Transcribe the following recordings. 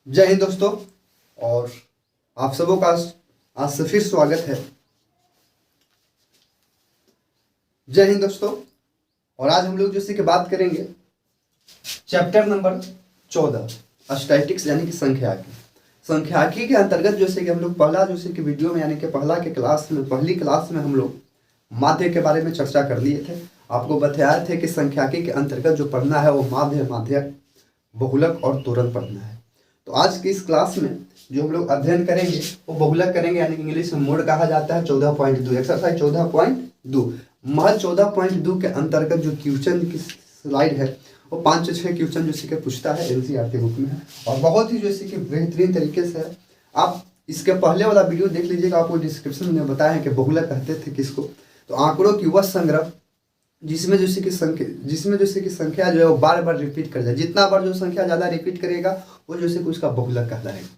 जय हिंद दोस्तों। और आप सबों का आज से फिर स्वागत है। जय हिंद दोस्तों। और आज हम लोग जैसे कि बात करेंगे चैप्टर नंबर 14 स्टैटिक्स यानी कि संख्याकी के अंतर्गत जैसे कि हम लोग पहला जैसे कि वीडियो में यानी कि पहली क्लास में हम लोग माध्य के बारे में चर्चा कर लिए थे। आपको बताया थे कि संख्याकी के अंतर्गत जो पढ़ना है वो माध्यक, बहुलक और तोरण पढ़ना है। तो आज की इस क्लास में जो हम लोग अध्ययन करेंगे वो बहुलक करेंगे, यानी कि इंग्लिश में मोड कहा जाता है। 14.2 एक्सरसाइज 14.2 महज 14.2 के अंतर्गत जो क्वेश्चन की स्लाइड है वो 5 से 6 क्वेश्चन जो सीखे पूछता है, एनसीईआरटी बुक में है और बहुत ही जो कि बेहतरीन तरीके से है। आप इसके पहले वाला वीडियो देख लीजिएगा, आपको डिस्क्रिप्शन में बताया है कि बहुलक कहते थे किसको। तो आंकड़ों की वह संग्रह जिसमें जैसे कि संख्या जो है वो बार बार रिपीट कर जाए। जितना बार जो संख्या ज़्यादा रिपीट करेगा वो जैसे कि उसका बहुलक कहलाएगा।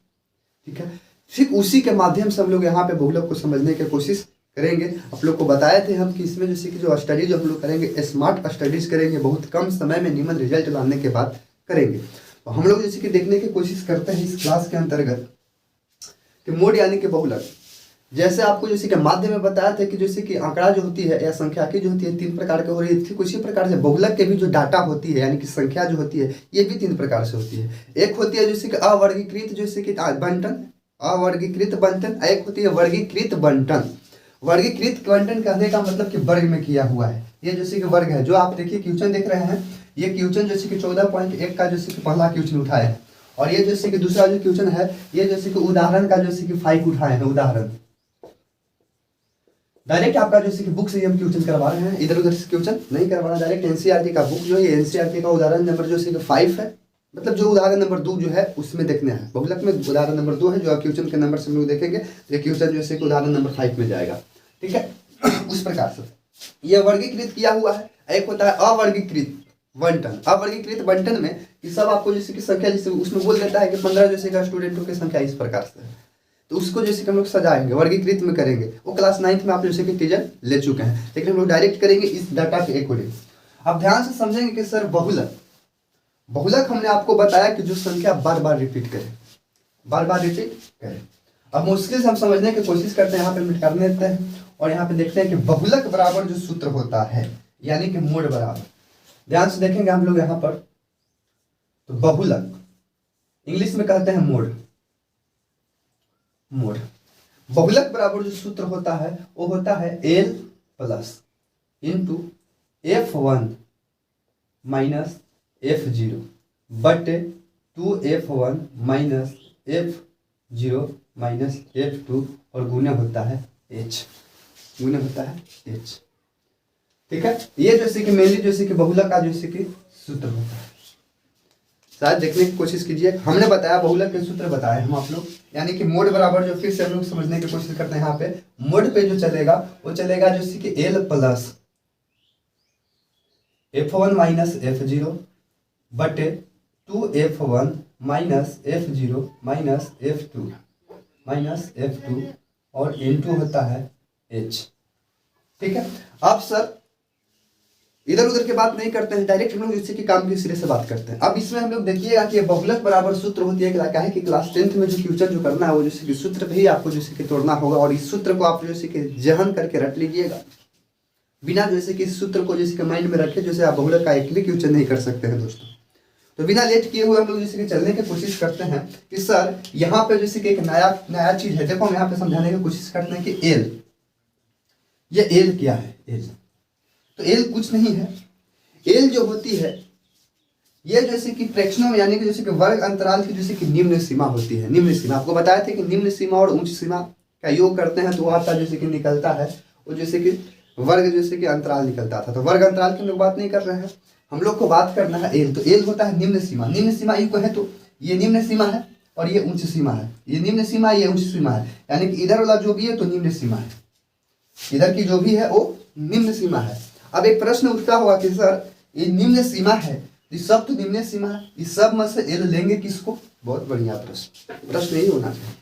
ठीक है, ठीक उसी के माध्यम से हम लोग यहाँ पे बहुलक को समझने की कोशिश करेंगे। आप लोग को बताए थे हम कि इसमें जैसे कि जो स्टडी जो हम लोग करेंगे स्मार्ट स्टडीज करेंगे, बहुत कम समय में नियमित रिजल्ट लाने के बाद करेंगे। तो हम लोग जैसे कि देखने की कोशिश करते हैं इस क्लास के अंतर्गत कि मोड यानी कि बहुलक। जैसे आपको जैसे कि माध्य में बताया था कि जैसे कि आंकड़ा जो होती है या संख्या की जो होती है 3 प्रकार के हो रही है, ठीक उसी प्रकार से बहुलक के भी जो डाटा होती है यानी कि संख्या जो होती है ये भी 3 प्रकार से होती है। एक होती है जैसे कि अवर्गीकृत जैसे कि बंटन, अवर्गीकृत बंटन। एक होती है वर्गीकृत बंटन। वर्गीकृत बंटन कहने का मतलब कि वर्ग में किया हुआ है। ये जैसे कि वर्ग है, जो आप देखिए क्वेश्चन देख रहे हैं, ये क्वेश्चन जैसे कि 14.1 का जैसे कि पहला क्वेश्चन उठाया है और ये जैसे कि दूसरा जो क्वेश्चन है ये जैसे कि उदाहरण का जैसे कि 5 उठाए हैं। उदाहरण डायरेक्ट आपका जैसे कि बुक से हम क्वेश्चन करवा रहे हैं, इधर उधर से क्वेश्चन नहीं करवा रहे। डायरेक्ट एनसीईआरटी का बुक जो है, एनसीईआरटी का उदाहरण नंबर जो है 5 है, मतलब जो उदाहरण नंबर 2 जो है उसमें देखना है। बहुलक में उदाहरण नंबर 2 है, जो क्वेश्चन के नंबर से हम लोग देखेंगे तो ये क्वेश्चन जैसे कि उदाहरण नंबर 5 में जाएगा। ठीक है, उस प्रकार से ये वर्गीकृत किया हुआ है। एक होता है अवर्गीकृत बंटन। अवर्गीकृत बंटन में ये सब आपको जैसे कि संख्या जैसे उसमें बोल देता है कि 15 जैसे का स्टूडेंटों की संख्या इस प्रकार से है, तो उसको जैसे कि हम लोग सजाएंगे, वर्गीकृत में करेंगे। वो क्लास 9th में आप जैसे कि टीचर ले चुके हैं, लेकिन हम लोग डायरेक्ट करेंगे इस डाटा के अकॉर्डिंग। अब ध्यान से समझेंगे कि सर बहुलक हमने आपको बताया कि जो संख्या बार बार रिपीट करे। अब मुश्किल से हम समझने की कोशिश करते हैं, यहाँ पे मिट करने देते हैं और यहाँ पे देखते हैं कि बहुलक बराबर जो सूत्र होता है यानी कि मोड बराबर। ध्यान से देखेंगे हम लोग यहाँ पर, तो बहुलक इंग्लिश में कहते हैं मोड। बहुलक बराबर जो सूत्र होता है वो होता है L plus into F1 minus F0 बटे 2F1 minus F0 minus F2 और गुना होता है H। ठीक है, ये जैसे कि मेनली जैसे कि बहुलक का जैसे कि सूत्र होता है। शायद देखने की कोशिश कीजिए, हमने बताया बहुलक के सूत्र बताए हम आप लोग, यानी कि मोड बराबर जो फिर से हम लोग समझने की कोशिश करते हैं। यहाँ पे मोड पे जो चलेगा वो चलेगा जैसे कि L plus F1 minus F0 बटे 2F1 minus F0 minus F2 और इनटू होता है H। ठीक है, अब सर इधर उधर की बात नहीं करते हैं, डायरेक्ट हम लोग इसी के काम के सिरे से बात करते हैं। अब इसमें हम लोग देखिएगा कि बहुलक बराबर सूत्र होती है क्या है कि क्लास 10th में जो क्वेश्चन जो करना है वो जैसे कि सूत्र पे ही आपको जैसे कि तोड़ना होगा और इस सूत्र को आप जैसे कि जहन करके रट लीजिएगा। बिना जैसे कि इस सूत्र को जैसे कि माइंड में रखे जैसे आप बहुलक का एक भी क्वेश्चन नहीं कर सकते हैं दोस्तों। तो बिना लेट किए हुए हम लोग जैसे कि चलने की कोशिश करते हैं कि सर यहाँ पे जैसे कि एक नया चीज है। देखो हम यहाँ पे समझाने की कोशिश करते हैं कि एल, ये एल क्या है। एल तो एल कुछ नहीं है, एल जो होती है ये जैसे कि फ्रैक्शनल यानी कि जैसे कि वर्ग अंतराल की जैसे कि निम्न सीमा होती है। निम्न सीमा आपको बताया था कि निम्न सीमा और उच्च सीमा का योग करते हैं तो आपका जैसे कि निकलता है वो जैसे कि वर्ग जैसे कि अंतराल निकलता था। तो वर्ग अंतराल की हम लोग बात नहीं कर रहे हैं, हम लोग को बात करना है एल। तो एल होता है निम्न सीमा। निम्न सीमा इनको है तो ये निम्न सीमा है और ये उच्च सीमा है। ये निम्न सीमा ये उच्च सीमा है, यानी कि इधर वाला जो भी है तो निम्न सीमा है, इधर की जो भी है वो निम्न सीमा है। अब एक प्रश्न उठता होगा कि सर ये निम्न सीमा है, इस सब तो निम्न सीमा है, इस सब में से एल लेंगे किसको। बहुत बढ़िया प्रश्न यही होना चाहिए।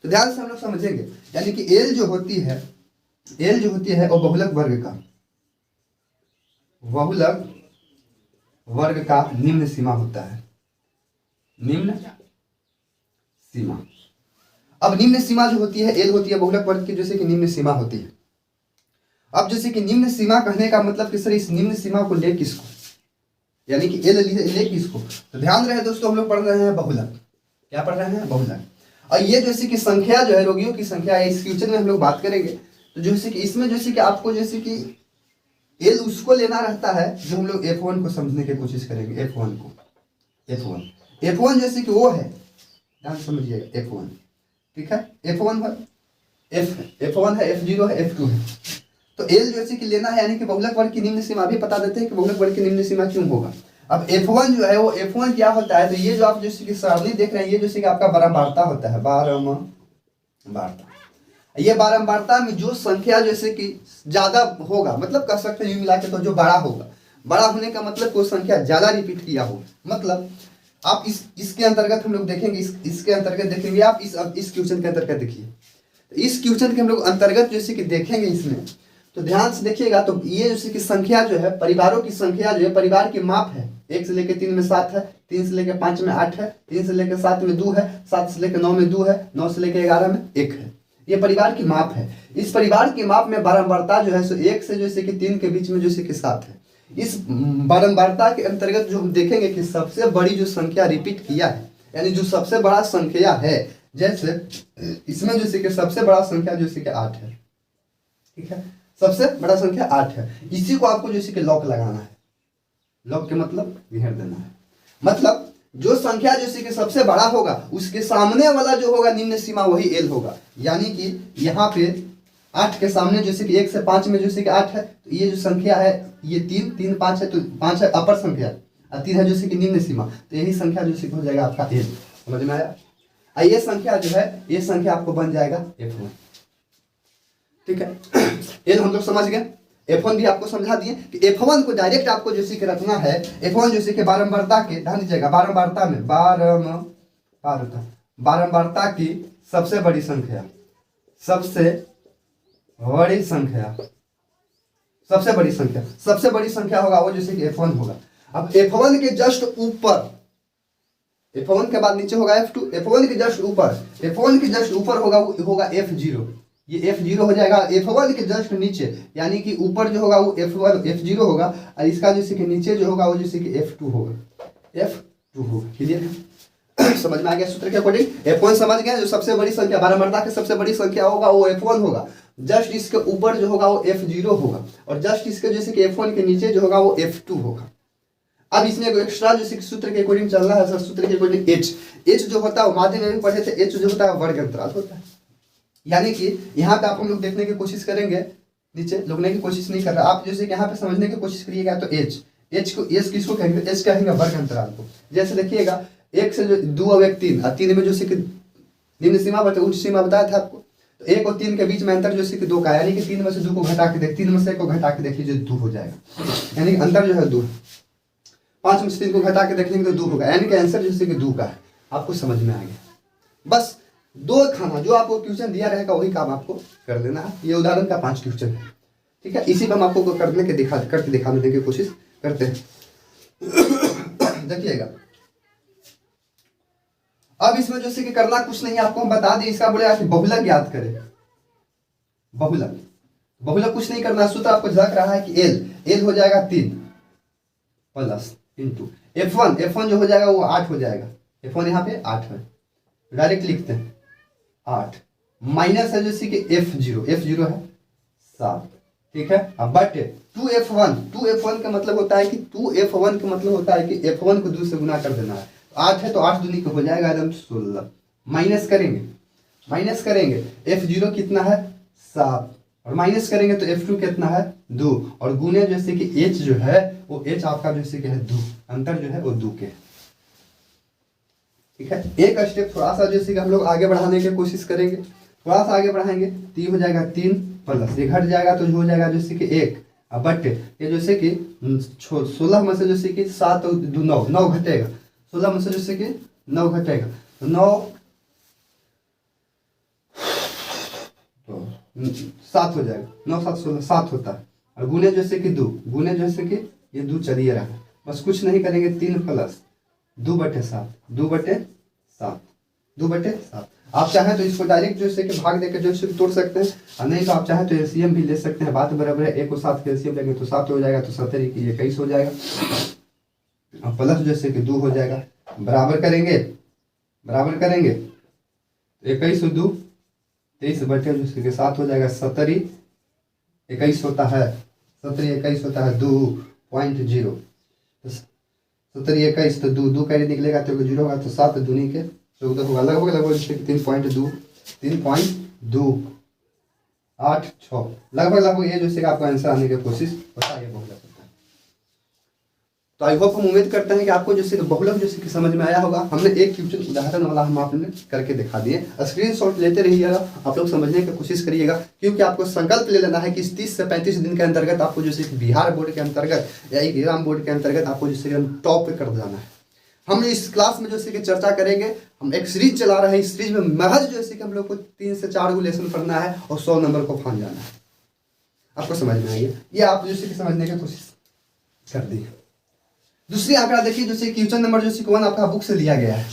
तो ध्यान से हम लोग समझेंगे, यानी कि एल जो होती है वो बहुलक वर्ग का निम्न सीमा होता है। निम्न सीमा। अब निम्न सीमा जो होती है एल होती है बहुलक वर्ग की जैसे कि निम्न सीमा होती है। अब जैसे कि निम्न सीमा कहने का मतलब कि सर इस निम्न सीमा को ले किसको, यानी कि एल ले किसको, तो ध्यान रहे दोस्तों हम लोग पढ़ रहे हैं बहुलक। क्या पढ़ रहे हैं, बहुलक। और ये जैसे कि संख्या जो है रोगियों की संख्या इस फ्यूचर में हम लोग बात करेंगे। तो जैसे कि इसमें जैसे कि आपको जैसे कि एल उसको लेना रहता है जो हम लोग F1 को समझने की कोशिश करेंगे। F1 को, F1 जैसे कि वो है, ध्यान समझिएगा F1, ठीक है। F1 है, F1 है, F0 है, F2 है। तो एल जैसे कि लेना है, यानी कि बहुलक वर्ग की निम्न सीमा भी बता देते हैं कि बहुलक वर्ग की निम्न सीमा क्यों होगा। अब F1 जो है वो F1 क्या होता है, तो ये जो आप जैसे कि सारणी देख रहे हैं ये जैसे कि आपका बारंबारता होता है, बारंबारता। ये बारंबारता में जो संख्या जैसे कि ज्यादा होगा, मतलब कह सकते हैं मिला के तो जो बड़ा होगा, बड़ा होने का मतलब कोई संख्या ज्यादा रिपीट किया होगा। मतलब आप इसके अंतर्गत हम लोग देखेंगे, इसके अंतर्गत देखेंगे आप इस क्वेश्चन के अंतर्गत देखिए। तो इस क्वेश्चन के हम लोग अंतर्गत जैसे कि देखेंगे इसमें, तो ध्यान से देखिएगा। तो ये जैसे कि संख्या जो है, परिवारों की संख्या जो है, परिवार की माप है। 1 से लेकर 3 में 7 है, 3 से लेकर 5 में 8 है, 3 से लेकर 7 में 2 है, 7 से लेकर 9 में 2 है, 9 से लेकर 11 में 1 है। ये परिवार की माप है। इस परिवार की माप में बारंबारता जो है सो 1 से जैसे कि 3 के बीच में जैसे कि 7 है। इस बारंबारता के अंतर्गत जो हम देखेंगे कि सबसे बड़ी जो संख्या रिपीट किया है, यानी जो सबसे बड़ा संख्या है, जैसे इसमें जैसे कि सबसे बड़ा संख्या जैसे कि 8 है, ठीक है। सबसे बड़ा संख्या 8 है। इसी को आपको जैसे कि लॉक लगाना है। लॉक के मतलब घेर देना है। मतलब जो संख्या जैसे कि सबसे बड़ा होगा उसके सामने वाला जो होगा निम्न सीमा वही एल होगा। यानी कि यहाँ पे 8 के सामने जैसे कि 1 से 5 में जैसे कि 8 है, तो ये जो संख्या है ये 3 5 है, तो 5 है अपर संख्या और 3 है जैसे कि निम्न सीमा, तो यही संख्या जैसे कि हो जाएगा आपका एल। समझ में आया। ये संख्या जो है ये संख्या आपको बन जाएगा F1, ठीक है। एल हम लोग समझ गए। F1 भी आपको समझा दिए कि F1 को डायरेक्ट आपको जैसे कि रखना है। F1 जैसे कि बारंबारता के, ध्यान दीजिएगा, बारंबारता में बारंबारता की सबसे बड़ी संख्या, सबसे बड़ी संख्या होगा वो जैसे कि F1 होगा। अब F1 के जस्ट ऊपर, F1 के बाद नीचे होगा F2, F1 के जस्ट ऊपर होगा F0। ये F0 हो जाएगा। F1 के जस्ट नीचे, यानी कि ऊपर जो होगा वो F0 होगा, और इसका जैसे कि नीचे जो होगा वो जैसे कि F2 होगा। क्लियर है, समझ में आ गया सूत्र के अकॉर्डिंग। F1 समझ गए, जो सबसे बड़ी संख्या बारंबारता की सबसे बड़ी संख्या होगा वो F1 होगा। जस्ट इसके ऊपर जो होगा वो F0 होगा, और जस्ट इसके जैसे कि F1 के नीचे जो होगा वो F2 होगा। अब इसमें एक एक्स्ट्रा जैसे कि सूत्र के अकॉर्डिंग चलना है सर, सूत्र के अकॉर्डिंग H जो होता है वो माध्यम में भी पढ़े थे। H जो होता है वर्ग अंतराल होता है। यानी कि यहाँ पे आप हम लोग देखने की कोशिश करेंगे, नीचे लिखने की कोशिश नहीं कर रहा, आप जैसे कि यहाँ पे समझने की कोशिश करिएगा। तो एच किसको कहेंगे, एच कहेंगे वर्ग अंतराल को। जैसे देखिएगा 1 से 2 और 1 3, और 3 में जो कि निम्न सीमा बता, उच्च सीमा बताया था आपको। तो 1 और 3 के बीच में अंतर जो कि 2 का, यानी कि 3 में से 2 को घटा के 3 में से 1 को घटा के देख लीजिए 2 हो जाएगा, यानी कि अंतर जो है 2। 5 में से 3 को घटा के देखेंगे तो 2 होगा, यानी कि आंसर जैसे कि 2 का है। आपको समझ में आ गया। बस 2 खाना जो आपको क्वेश्चन दिया रहेगा वही काम आपको कर देना है। ये उदाहरण का 5 क्वेश्चन है, ठीक है। इसी पर हम आपको करके दिखाने की कोशिश करते हैं। देखिएगा, अब इसमें जैसे कि करना कुछ नहीं है, आपको हम बता दें। इसका बोलेगा कि बहुलक ज्ञात करें। बहुलक कुछ नहीं करना, सूत्र आपको झलक रहा है कि एल हो जाएगा 3 प्लस इंटू F1 जो हो जाएगा वो 8 हो जाएगा। F1 यहाँ पे 8 है, डायरेक्ट लिखते हैं 8 माइनस है जैसे कि F0 है 7, ठीक है। अब बटे 2F1 का मतलब होता है कि 2F1 का मतलब होता है कि F1 को 2 से गुना कर देना है। 8 है तो 8 दूनी का हो जाएगा एकदम 16। माइनस करेंगे F0 कितना है 7, और माइनस करेंगे तो F2 कितना है 2, और गुने जैसे कि H जो है वो H आपका जैसे कि है 2, अंतर जो है वो 2 के, ठीक है। एक स्टेप थोड़ा सा जैसे कि हम लोग आगे बढ़ाने की कोशिश करेंगे, थोड़ा सा आगे बढ़ाएंगे तो ये हो जाएगा 3 प्लस ये घट जाएगा तो हो जाएगा जैसे कि 1, अब बटे ये जैसे कि 16 में से जैसे कि 7 और 2 9 घटेगा, 16 में से जैसे कि 9 घटेगा तो 7 हो जाएगा, 9 7 16 7 होता है। और गुने जैसे कि 2, गुने जैसे कि ये 2 चलिए रहा, बस कुछ नहीं करेंगे 3 प्लस 2/7 2/7 2/7। आप चाहें तो इसको डायरेक्ट जो है कि भाग देकर जो है तोड़ सकते हैं, और नहीं तो आप चाहें तो एलसीएम भी ले सकते हैं। बात बराबर है, 1 को 7 के एलसीएम लेंगे तो 7 हो जाएगा, तो 70 की 21 हो जाएगा, और प्लस जैसे कि 2 हो जाएगा। बराबर करेंगे 21 और 2 23/7 हो जाएगा। 70 21 होता है, 70 21 होता है 2.0, 70 21 तो 2 कैरी निकलेगा तो 0 होगा, तो 7 दूनी के 14 होगा, लगभग जैसे कि 3.86 लगभग ये जैसे कि आपका आंसर आने की कोशिश होता है, बहुलक होता है। तो आई होप हम उम्मीद करते हैं कि आपको जैसे बहुलक जैसे कि समझ में आया होगा। हमने एक क्वेश्चन उदाहरण वाला हम आपने करके दिखा दिए, स्क्रीनशॉट लेते रहिएगा, आप लोग समझने की कोशिश करिएगा, क्योंकि आपको संकल्प ले लेना है कि इस 30 से 35 दिन के अंतर्गत आपको जैसे बिहार बोर्ड के अंतर्गत या एग्जाम बोर्ड के अंतर्गत आपको जैसे टॉप पे कर जाना है। हम इस क्लास में जैसे कि चर्चा करेंगे, हम एक सीरीज चला रहे हैं, इस सीरीज में महज जैसे कि हम लोग को 3 से 4 लेसन पढ़ना है और 100 नंबर को फान जाना है। आपको समझ में आएगी, ये आप जैसे कि समझने की कोशिश कर दी। दूसरी आंकड़ा देखिए, जैसे क्वेश्चन नंबर जैसे 1 आपका बुक से लिया गया है।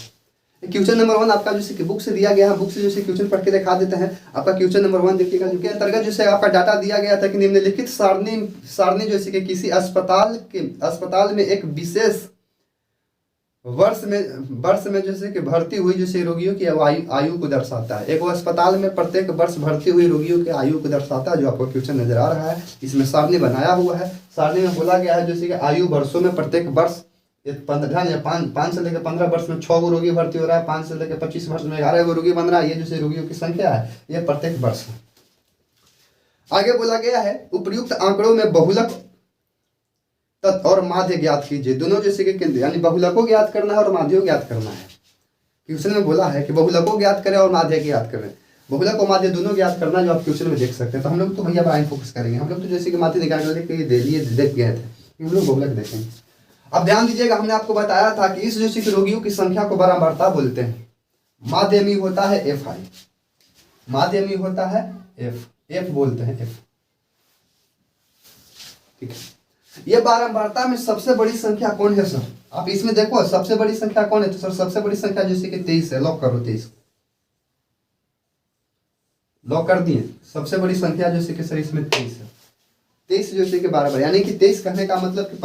क्वेश्चन नंबर 1 आपका जैसे कि बुक से दिया गया है, बुक से जैसे क्वेश्चन पढ़ के दिखा देते हैं। आपका क्वेश्चन नंबर 1 देखिएगा, जो के अंतर्गत जैसे आपका डाटा दिया गया था कि निम्नलिखित सारणी जैसे कि किसी अस्पताल में एक विशेष वर्ष में जैसे कि भर्ती हुई जैसे रोगियों की आयु को दर्शाता है। एक अस्पताल में प्रत्येक वर्ष भर्ती हुई रोगियों की आयु को दर्शाता है, जो आपको क्वेश्चन नजर आ रहा है। इसमें सारणी बनाया हुआ है, सारणी में बोला गया है जैसे कि आयु वर्षों में प्रत्येक वर्ष 15 या 5 से लेकर 15 वर्ष में 6 रोगी भर्ती हो रहा है, 5 से लेकर 25 वर्ष में 11 रोगी बन रहा है। ये जैसे रोगियों की संख्या है, ये प्रत्येक वर्ष है। आगे बोला गया है उपर्युक्त आंकड़ों में बहुलक तत्व और माध्य ज्ञात कीजिए। दोनों जैसे कि केंद्र यानी बहुलकों ज्ञात करना है और माध्यों ज्ञात करना है। क्वेश्चन में बोला है कि बहुलकों ज्ञात करें और माध्य ज्ञात करें, बहुलक और माध्य दोनों ज्ञात करना, जो आप क्वेश्चन में देख सकते हैं। तो हम लोग तो भैया ब्राइन फोकस करेंगे, हम लोग तो जैसे कि माध्य निकाल के दे लिए देख गए थे, हम लोग बहुलक देखेंगे। अब ध्यान दीजिएगा, हमने आपको बताया था कि इस जैसे कि रोगियों की संख्या को बारंबारता बोलते हैं। माध्यमी होता है FI, माध्यमी होता है F बोलते हैं F, ठीक है। ये बारंबारता में सबसे बड़ी संख्या कौन है सर? आप इसमें देखो सबसे बड़ी संख्या कौन है, तो सर सबसे बड़ी संख्या जैसे कि 23 है। लॉक करो 23, लॉक कर दिए। सबसे बड़ी संख्या जैसे कि सर इसमें 23 है। 23 जैसे कि बराबर, यानी कि 23 कहने का मतलब कि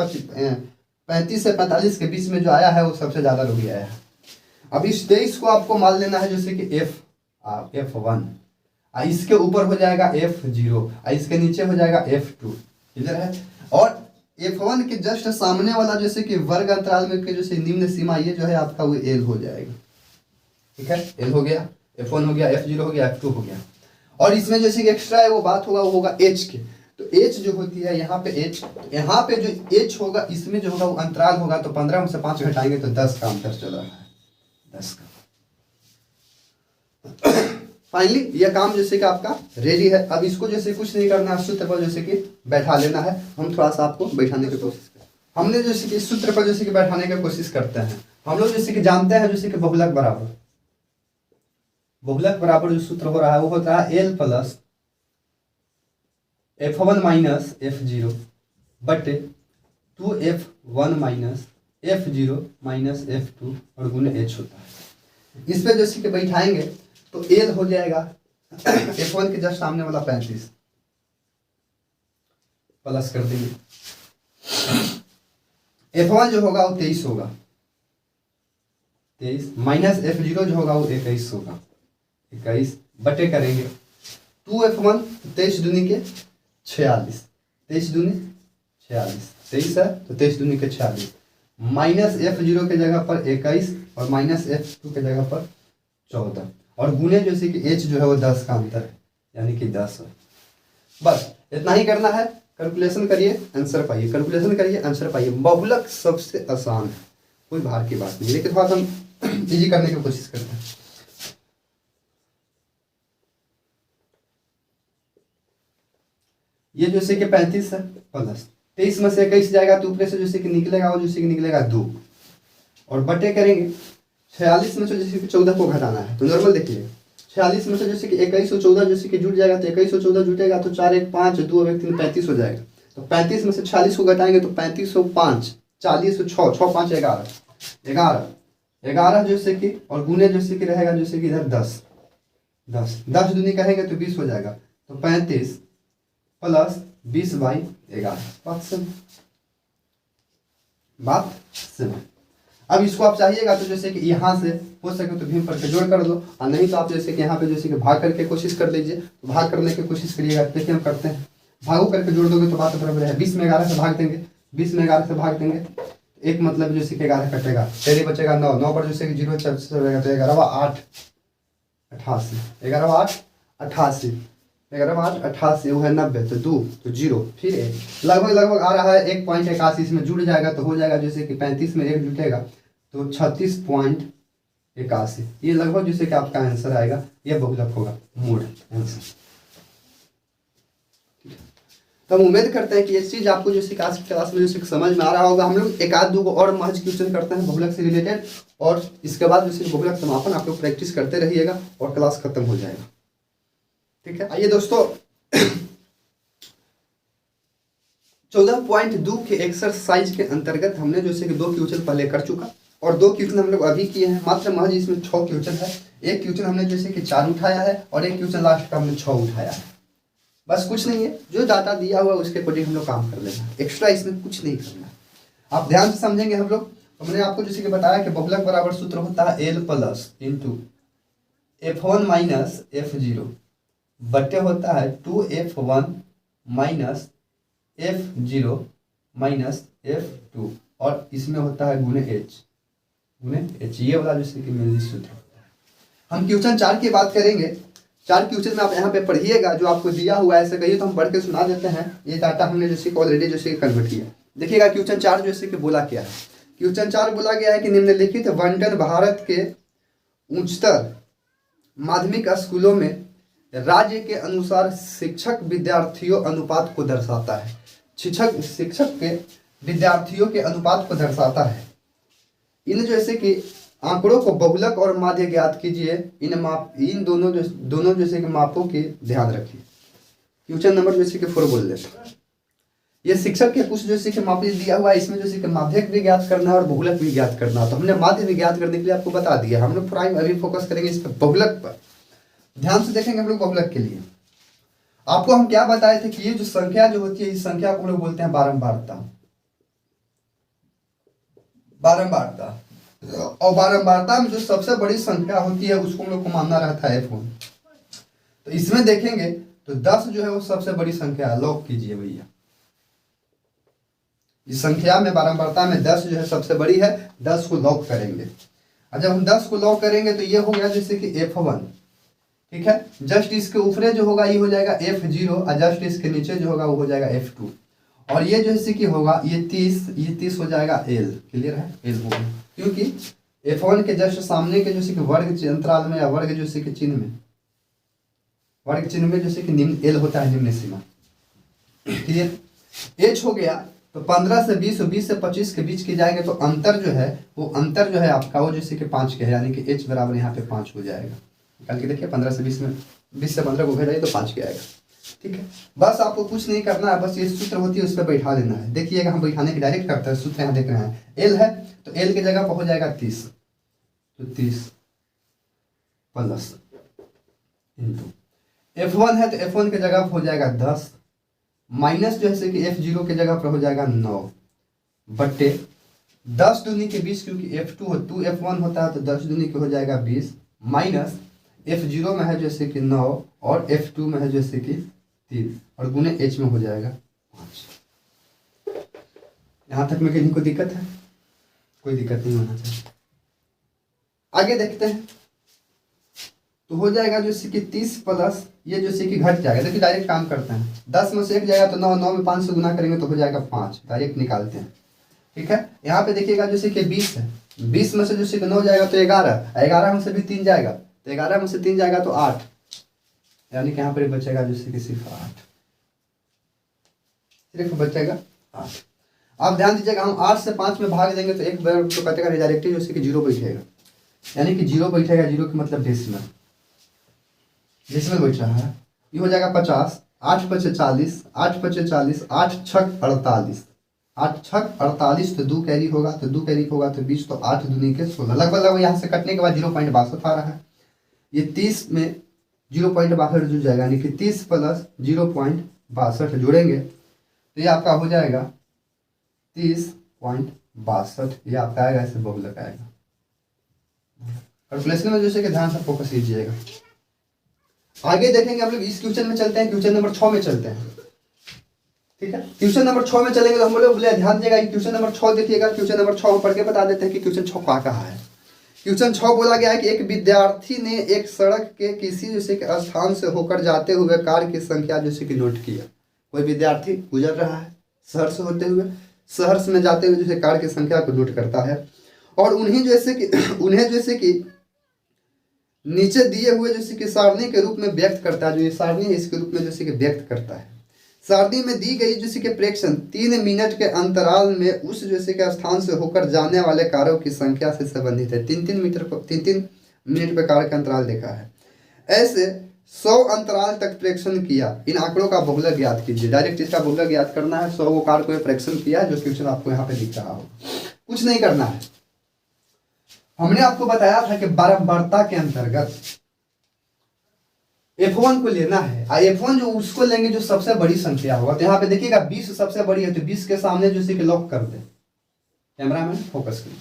35 से 45 के बीच में जो आया है वो सबसे ज्यादा रोगी आया है। अब इस 23 को आपको मान लेना है जैसे कि F1, इसके ऊपर हो जाएगा F0, इसके नीचे हो जाएगा F2, इधर है। और F1 के जस्ट सामने वाला जैसे कि वर्ग अंतराल में के जैसे निम्न सीमा, ये जो है आपका वो L हो जाएगा, ठीक है। L हो गया, F1 हो गया, F0 हो गया, F2 हो गया। और इसमें जैसे कि एक्स्ट्रा है वो बात होगा, वो होगा H के। तो H जो होती है यहाँ पे H, यहाँ पे जो H होगा इसमें जो होगा वो अंतराल होगा। तो 15 में से 5 घटाएंगे तो 10 का अंतर चल रहा है, 10 का। फाइनली ये काम जैसे कि आपका रेडी है। अब इसको जैसे कुछ नहीं करना है, सूत्र पर जैसे कि बैठा लेना है। हम थोड़ा सा आपको बैठाने की कोशिश करें। हमने जैसे कि सूत्र पर जैसे कि बैठाने की कोशिश करते हैं। हम लोग जैसे कि जानते हैं जैसे कि बहुलक बराबर जो सूत्र हो रहा है वो होता है L plus F1 minus F0 बटे 2F1 minus F0 minus F2 और गुने H होता है। इस पे जैसे कि बैठाएंगे तो L हो जाएगा F1 के जस्ट सामने वाला 35 प्लस कर देंगे। F1 जो होगा वो 23 होगा, 23 माइनस F0 जो होगा वो 21 होगा, 21 बटे करेंगे 2F1 23 दूनी के 46, 23 दूनी 46, 23 है तो 23 दूनी के 46 माइनस F0 के जगह पर 21 और माइनस F2 के जगह पर 14 और गुने जैसे कि H जो है वो 10 का अंतर है, यानी कि 10 है। बस इतना ही करना है। कैलकुलेशन करिए, आंसर पाइए, कैलकुलेशन करिए, आंसर पाइए। बहुलक सबसे आसान है, कोई भार की बात नहीं, लेकिन थोड़ा सा हम इजी करने की कोशिश करते हैं। ये जैसे कि 35 है प्लस 23 में से 21 जाएगा तो ऊपर से जैसे कि निकलेगा वो जैसे कि निकलेगा 2 और बटे करेंगे 46 में से जैसे कि 14 को घटाना है। तो नॉर्मल देखिए 46 में से जैसे कि 21 और 14 जैसे कि जुट जाएगा तो 21 और 14 जुटेगा तो 4 1 5 2 1 3 35 हो जाएगा। तो 35 में से 46 को घटाएंगे तो 35 और 5 40 और 6 6 5 11 11 11 जैसे कि और गुने जैसे कि रहेगा जैसे कि इधर 10 10 10 दूनी कहेंगे तो 20 हो जाएगा, तो 35 प्लस 20/11। बात सुनो। अब इसको आप चाहिएगा तो जैसे कि यहाँ से हो सके तो भीम पर के जोड़ कर दो, और नहीं तो आप जैसे कि यहाँ पे जैसे कि भाग करके कोशिश कर लीजिए, तो भाग करने की कोशिश करिएगा। देखिए हम करते हैं, भागो करके जोड़ दोगे तो बात बराबर है। 20 में 11 से भाग देंगे, 20 में 11 से भाग देंगे, एक मतलब जैसे कि 11 कटेगा, तेरे बचेगा 9, 9 पर जैसे कि 0 रहेगा तो 11 8 88, 11 8 88, 11 8 88 वो है 90, तो 2 तो 0 फिर 1, लगभग आ रहा है 1.81, इसमें जुड़ जाएगा तो हो जाएगा जैसे कि 35 में 1 जुटेगा तो 36.81। ये लगभग जैसे कि आपका आंसर आएगा, ये बहुलक होगा, मूड आंसर। तो हम उम्मीद करते हैं कि ये चीज आपको जैसे आज की क्लास में जैसे समझ में आ रहा होगा। हम लोग एक आध दो और महज क्वेश्चन करते हैं बहुलक से रिलेटेड, और इसके बाद जैसे बहुलक समापन आप लोग प्रैक्टिस करते रहिएगा और क्लास खत्म हो जाएगा। ठीक है, आइए दोस्तों 14.2 के एक्सरसाइज के अंतर्गत हमने जैसे कि 2 क्वेश्चन पहले कर चुका, और 2 क्वेश्चन हम लोग अभी किए हैं। मात्र महज इसमें 6 क्वेश्चन है। एक क्वेश्चन हमने जैसे कि 4 उठाया है, और एक क्वेश्चन लास्ट का हमने 6 उठाया है। बस कुछ नहीं है, जो डाटा दिया हुआ है उसके अकॉर्डिंग हम लोग काम कर लेना, एक्स्ट्रा इसमें कुछ नहीं करना। आप ध्यान से समझेंगे हम लोग। तो मैंने आपको जैसे कि बताया कि बहुलक बराबर सूत्र होता है L plus into F1 minus F0 बटे होता है 2F1 minus F0 minus F2, और इसमें होता है गुणे H, ये वाला जैसे कि मेनली सूत्र होता है। हम क्वेश्चन 4 की बात करेंगे। 4 क्वेश्चन में आप यहाँ पे पढ़िएगा, जो आपको दिया हुआ है ऐसे कहिए तो हम पढ़ के सुना देते हैं। ये डाटा हमने जैसे कि ऑलरेडी जैसे कि कन्वर्ट किया। देखिएगा क्वेश्चन 4 जैसे कि बोला क्या है। क्वेश्चन 4 बोला गया है कि निम्नलिखित बंटन भारत के उच्चतर माध्यमिक स्कूलों में राज्य के अनुसार शिक्षक विद्यार्थियों अनुपात को दर्शाता है। शिक्षक के विद्यार्थियों के अनुपात को दर्शाता है। इन जैसे कि आंकड़ों को बहुलक और माध्य ज्ञात कीजिए। इन दोनों जैसे कि मापों के ध्यान रखिए। क्वेश्चन नंबर जैसे कि 4 बोल देते हैं। ये शिक्षक के कुछ जैसे कि माप दिया हुआ है, इसमें जैसे कि माध्यक भी ज्ञात करना है और बहुलक भी ज्ञात करना है। तो हमने माध्य भी ज्ञात करने के लिए आपको बता दिया। हम लोग प्राइम अभी फोकस करेंगे इस पर, बहुलक पर। ध्यान से देखेंगे हम लोग बहुलक के लिए। आपको हम क्या बताए थे कि ये जो संख्या जो होती है, इस संख्या को हम लोग बोलते हैं बारंबारता। और बारंबारता में जो सबसे बड़ी संख्या होती है उसको हम लोग को मानना रहता है F1। तो इसमें देखेंगे तो 10 जो है वो सबसे बड़ी संख्या है। लॉक कीजिए भैया, इस संख्या में बारंबारता में 10 जो है सबसे बड़ी है। 10 को लॉक करेंगे, और जब हम 10 को लॉक करेंगे तो ये हो गया जैसे कि F1। ठीक है, जस्ट इसके ऊपरे जो होगा ये हो जाएगा F0, और जस्ट इसके नीचे जो होगा वो हो जाएगा F2, और ये जैसे कि होगा ये 30 हो जाएगा L। क्लियर है, L होगा, क्योंकि F1 के जस्ट सामने के जैसे कि वर्ग अंतराल में या वर्ग जैसे कि चिन्ह में, वर्ग चिन्ह में जैसे कि निम्न L होता है, निम्न सीमा। क्लियर, H हो गया। तो 15 से 20 और 20 से 25 के बीच के जाएंगे तो अंतर जो है आपका वो जैसे कि 5 के है, यानी कि H बराबर यहाँ पे 5 हो जाएगा। निकाल के देखिए 15 से 20 में 20 से 15 को घटाइए तो 5 के आएगा। ठीक है, बस आपको कुछ नहीं करना है, बस ये सूत्र होती है उस पर बैठा देना है। देखिएगा हम बैठाने की डायरेक्ट करते हैं। सूत्र यहाँ देख रहे हैं, L है तो L की जगह पर हो जाएगा 30, तो 30 प्लस इंटू F1 है तो F1 की जगह पर हो जाएगा 10, माइनस जैसे कि F0 की जगह पर हो जाएगा 9 बट्टे 10 दूनी के 20, क्योंकि F2 हो 2F1 होता है तो 10 दूनी के हो जाएगा 20, माइनस F0 में है जैसे कि 9 और F2 में है जैसे कि 3, और गुने H में हो जाएगा 5। यहाँ तक में कहीं को दिक्कत है? कोई दिक्कत नहीं होना चाहिए। आगे देखते हैं, तो हो जाएगा जैसे कि 30 प्लस ये जैसे कि घट जाएगा। देखिए डायरेक्ट काम करते हैं, 10 में से 1 जाएगा तो 9, 9 में 5 से गुना करेंगे तो हो जाएगा 5, डायरेक्ट निकालते हैं। ठीक है, यहाँ पे देखिएगा जैसे कि 20 है, 20 में से जैसे कि 9 जाएगा तो 11, 11 में से भी 3 जाएगा तो 11 में से 3 जाएगा तो 8, यानी कि यहाँ पर बचेगा जैसे कि सिर्फ 8, सिर्फ बचेगा 8। आप ध्यान दीजिएगा, हम 8 से 5 में भाग देंगे तो एक बार तो कटेगा डायरेक्ट जैसे कि 0 बैठेगा, यानी कि 0 बैठेगा। 0 का मतलब डेसिमल बैठ रहा है। ये हो जाएगा 50, 8 × 5 = 40, 8 × 5 = 40, 8 × 6 = 48, 8 छक 48, तो 2 कैरी होगा, तो 2 कैरी होगा तो 20, तो 8 दूनी के 16, लगभग यहाँ से कटने के बाद 0.62 आ रहा है। ये 30 में 0.62 जुड़ जाएगा, यानी कि 30 प्लस 0.62 जोड़ेंगे तो ये आपका हो जाएगा 30.62। ये आपका आएगा, ऐसे बहुलक आएगा। कैलकुलेशन में जैसे कि ध्यान से फोकस कीजिएगा। आगे देखेंगे हम लोग, इस क्वेश्चन में चलते हैं, क्वेश्चन नंबर 6 में चलते हैं। ठीक है, क्वेश्चन नंबर 6 में चलेंगे तो हम लोग बोले ध्यान दीजिएगा। क्वेश्चन नंबर 6 देखिएगा, क्वेश्चन नंबर 6 पढ़ के बता देते हैं कि क्वेश्चन 6 क्या कहा है। क्वेश्चन 6 बोला गया है कि एक विद्यार्थी ने एक सड़क के किसी जैसे कि स्थान से होकर जाते हुए कार की संख्या जैसे कि नोट किया। कोई विद्यार्थी गुजर रहा है शहर से होते हुए, शहर में जाते हुए जैसे कार की संख्या को नोट करता है और उन्हें जैसे कि नीचे दिए हुए जैसे कि सारणी के रूप में व्यक्त करता है। जो ये सारणी है इसके रूप में जैसे कि व्यक्त करता है। सारणी में दी गई जैसे कि प्रेक्षण 3 मिनट के अंतराल में उस जैसे के स्थान से होकर जाने वाले कारों की संख्या से संबंधित है। 3-3 मिनट पे कार का अंतराल देखा है। ऐसे 100 अंतराल तक प्रेक्षण किया। इन आंकड़ों का बहुलक ज्ञात कीजिए। डायरेक्ट इसका बहुलक ज्ञात करना है। 100 कार को प्रेक्षण किया, जो क्वेश्चन आपको यहाँ पे दिख रहा हो। कुछ नहीं करना है। हमने आपको बताया था कि बारंबारता के अंतर्गत F1 को लेना है। F1 जो उसको लेंगे जो सबसे बड़ी संख्या होगा। तो यहाँ पे देखिएगा 20 सबसे बड़ी है, तो 20 के सामने जो कि लॉक कर दे। कैमरा में फोकस करिए,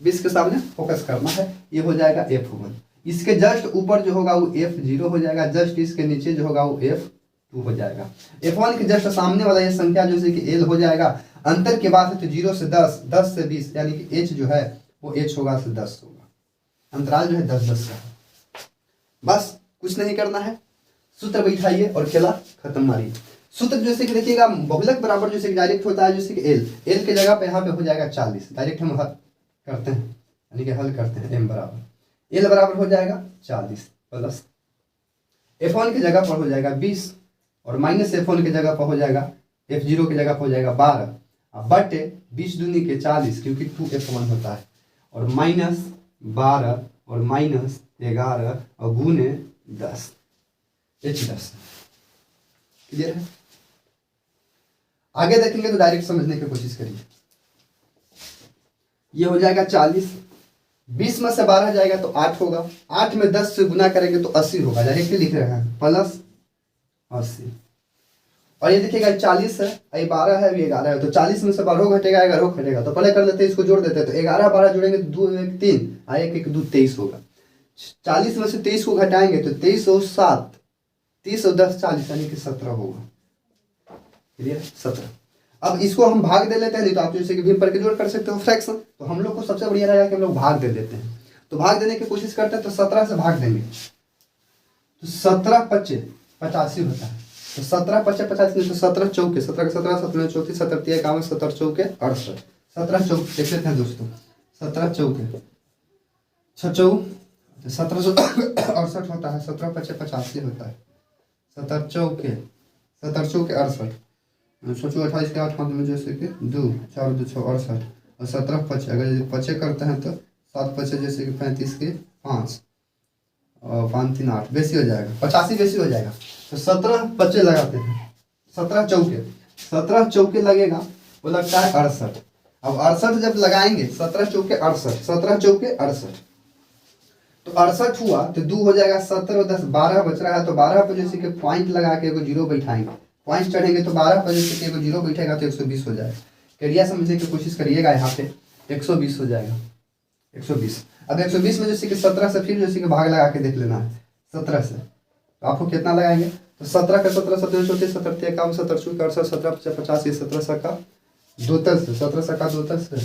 20 के सामने फोकस करना है। ये हो जाएगा F1। इसके जस्ट ऊपर जो होगा वो F0 हो जाएगा, जस्ट इसके नीचे जो होगा वो F2 हो जाएगा। F1 के जस्ट सामने वाला ये संख्या जैसे कि L हो जाएगा। अंतर की बात है तो 0 से 10, 10 से 20, यानी कि H जो है वो H होगा से 10 होगा। अंतराल जो है 10-10 का है। बस कुछ नहीं करना है। सूत्र बैठाइए और खेला खत्म मारिए। सूत्र जैसे कि देखिएगा बहुलक बराबर जैसे कि डायरेक्ट होता है जैसे कि L के जगह पे यहाँ पे हो जाएगा 40। डायरेक्ट हम हल करते हैं, यानी कि हल करते हैं। M बराबर L बराबर हो जाएगा 40 प्लस F1 की जगह पर हो जाएगा 20 और माइनस F1 की जगह पर हो जाएगा F0 की जगह पर हो जाएगा 12 बटे 20 दूनी के 40, क्योंकि 2F1 होता है, और माइनस 12 और माइनस 11 और गुने 10 H10। क्लियर है? आगे देखेंगे तो डायरेक्ट समझने की कोशिश करिए। ये हो जाएगा 40, 20 में से 12 जाएगा तो 8 होगा, 8 में 10 से गुना करेंगे तो 80 होगा। डायरेक्ट लिख रहे हैं प्लस 80। और ये देखिएगा 40 है, ये 12 है, ये 11 है, तो 40 में से 12 घटेगा, 11 घटेगा। तो पहले कर लेते हैं, इसको जोड़ देते हैं। तो 11 12 जोड़ेंगे तो 2 1 3, 1 1 2 23 होगा। 40 में से 23 को घटाएंगे तो 23 और 7, 30 और 10 40, यानी कि 17 होगा। क्लियर? 17। अब इसको हम भाग दे लेते हैं, नहीं तो आप जैसे कि भीम पर के जोड़ कर सकते हो फ्रैक्शन। तो हम लोग को सबसे बढ़िया रहेगा कि हम लोग भाग दे देते हैं। तो भाग देने की कोशिश करते हैं, तो 17 से भाग देंगे तो 17 25 85 होता है। तो 17 25 85, तो 17 चौके 17 17 17 34 17 51 17 चौके 68, 17 चौके देख लेते हैं दोस्तों। 17 चौके 1768 होता है। 17 25 85 होता है। 17 चौके 68, 28 के 8 हाथ में जैसे कि 2 4 2 6 68, और 17 25 अगर 25 करते हैं तो 7 25 जैसे कि 35 के 5 और 5 3 8 बेसी हो जाएगा, 85 बेसी हो जाएगा। तो 17 25 लगाते हैं। 17 चौके लगेगा, वो लगता है 68। अब 68 जब लगाएंगे 17 चौके 68, 17 चौके 68, तो 68 हुआ तो 2 हो जाएगा, 70 और 10 12 बच रहा है। तो 12 पर जैसे कि पॉइंट लगा के एगो 0 बैठाएंगे, पॉइंट चढ़ेंगे तो 12 पर जैसे कि एगो 0 बैठेगा तो 120 हो जाएगा। क्रिया समझने की कोशिश करिएगा, यहाँ पे 120 हो जाएगा। 120। अब 120 में जैसे कि 17 से फिर जैसे कि भाग लगा के देख लेना है 17 से, तो आपको कितना लगाएंगे? तो 17 का 17 17 34 17 51 17 64 68 17 50 ये 17 सका 2 से 17 सका 2 से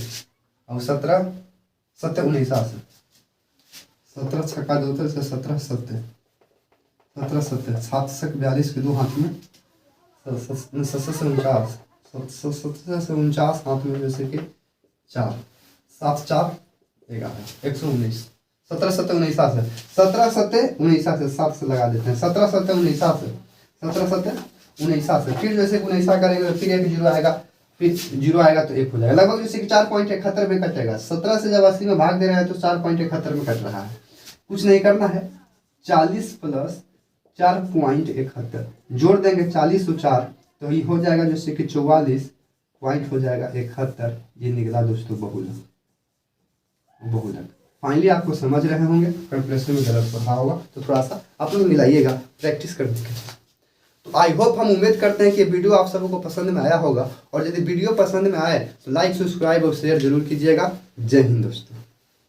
और 17 7 19 से 17 छक्का 2 से 17 7 17 7 7 से 42 के 2 हाथ में 7 से 49 7 से 49 हाथ में जैसे कि 4 7 4 11 119 17 7 19 से 17 7 19 से 7 से लगा देते हैं। 17 7 19 से 17 7 19 से फिर जैसे 19 करेंगे तो फिर एक 0 आएगा, फिर 0 आएगा तो 1 हो जाएगा। लगभग जैसे कि 4.71 में कटेगा। 17 से जब 80 में भाग दे रहा है तो 4.71 में कट रहा है। कुछ नहीं करना है। 40 प्लस 4.71 जोड़ देंगे 40 और 4, तो ये हो जाएगा जैसे कि 44 पॉइंट हो जाएगा 71, ये निकला दोस्तों बहुलक। बहुलक फाइनली आपको समझ रहे होंगे, कैलकुलेशन में गलत पढ़ा होगा तो थोड़ा सा आप लोग मिलाइएगा प्रैक्टिस करने के। तो आई होप, हम उम्मीद करते हैं कि वीडियो आप सबों को पसंद में आया होगा, और यदि वीडियो पसंद में आए तो लाइक, सब्सक्राइब और शेयर जरूर कीजिएगा। जय हिंद दोस्तों।